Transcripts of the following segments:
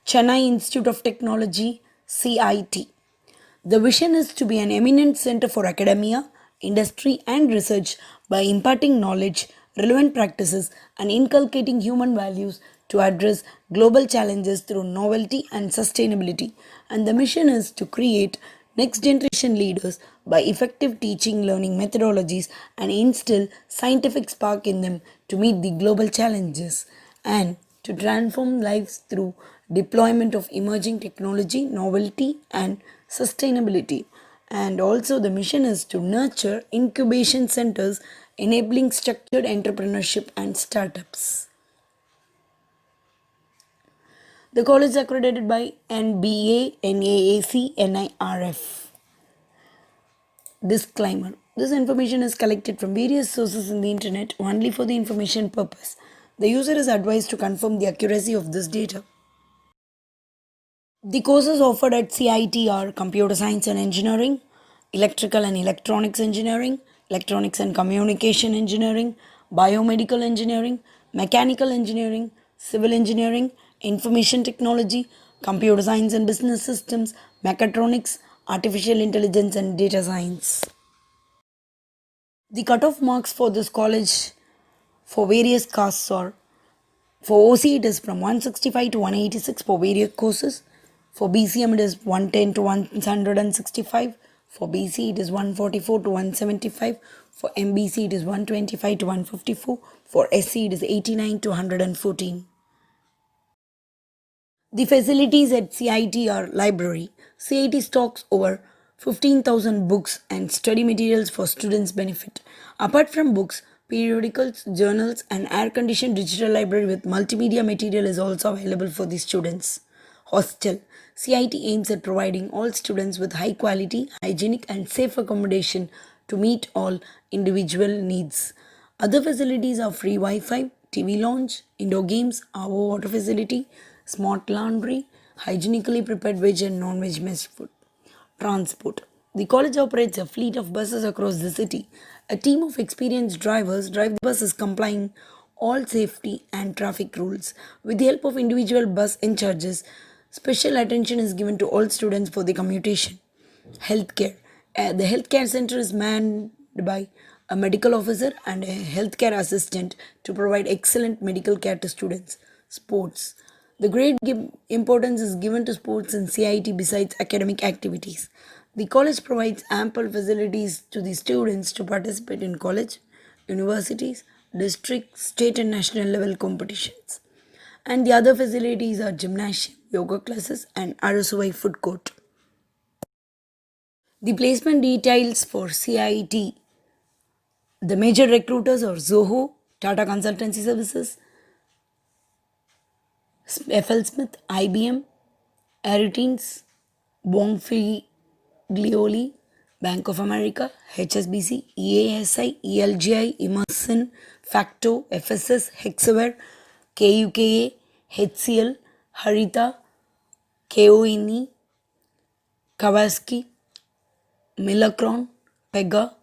Chennai Institute of Technology, CIT. The vision is to be an eminent center for academia, industry, and research by imparting knowledge, relevant practices, and inculcating human values to address global challenges through novelty and sustainability. And the mission is to create next generation leaders by effective teaching learning methodologies and instill scientific spark in them to meet the global challenges and to transform lives through deployment of emerging technology, novelty, and sustainability. And also, the mission is to nurture incubation centers enabling structured entrepreneurship and startups. The college is accredited by NBA, NAAC, NIRF. Disclaimer: this information is collected from various sources in the internet only for the information purpose. The user is advised to confirm the accuracy of this data. The courses offered at CIT are Computer Science and Engineering, Electrical and Electronics Engineering, Electronics and Communication Engineering, Biomedical Engineering, Mechanical Engineering, Civil Engineering, Information Technology, Computer Science and Business Systems, Mechatronics, Artificial Intelligence and Data Science. The cutoff marks for this college for various castes are: for OC it is from 165 to 186 for various courses. For BCM it is 110 to 165. For BC it is 144 to 175. For MBC it is 125 to 154. For SC it is 89 to 114. The facilities at CIT are library. CIT stocks over 15,000 books and study materials for students' benefit. Apart from books, periodicals, journals, and air-conditioned digital library with multimedia material is also available for the students. Hostel. CIT aims at providing all students with high quality, hygienic, and safe accommodation to meet all individual needs. Other facilities are free Wi-Fi, TV lounge, indoor games, RO water facility, smart laundry, hygienically prepared veg and non-veg mess food. Transport. The college operates a fleet of buses across the city. A team of experienced drivers drive the buses complying all safety and traffic rules. With the help of individual bus in charges, special attention is given to all students for the commutation. Healthcare. The healthcare center is manned by a medical officer and a healthcare assistant to provide excellent medical care to students. Sports. The great importance is given to sports in CIT besides academic activities. The college provides ample facilities to the students to participate in college, universities, district, state, and national level competitions. And the other facilities are gymnasium, yoga classes, and RSOI food court. The placement details for CIT. The major recruiters are Zoho, Tata Consultancy Services, FL Smith, IBM, Airteens, Bonfiglioli, Bank of America, HSBC, EASI, ELGI, Emerson, Facto, FSS, Hexaware, KUKA, HCL, Harita, KONE, Kawasaki, Milacron, Pega,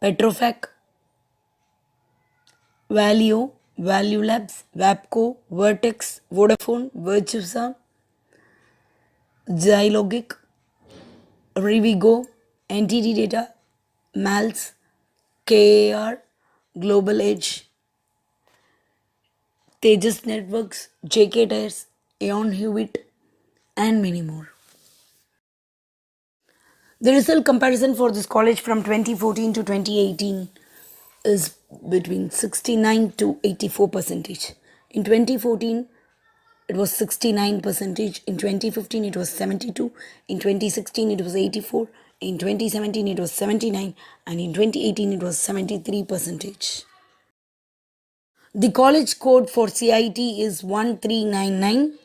Petrofac, Valio, Value Labs, Wapco, Vertex, Vodafone, Virtusa, Zylogic, Rivigo, NTT Data, Mals, KAR, Global Edge, Tejas Networks, JK Tires, Aeon Hewitt, and many more. The result comparison for this college from 2014 to 2018 is between 69 to 84 percentage. In 2014, it was 69 percentage. In 2015, it was 72. In 2016, it was 84. In 2017, it was 79. And in 2018, it was 73 percentage. The college code for CIT is 1399.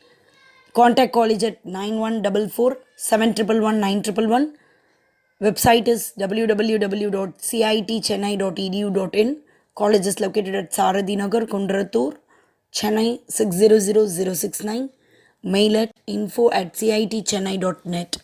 Contact college at 9144 7111 9111. Website is www.citchennai.edu.in. College is located at Saradhi Nagar, Kundratur, Chennai 600069. Mail at info@citchennai.net.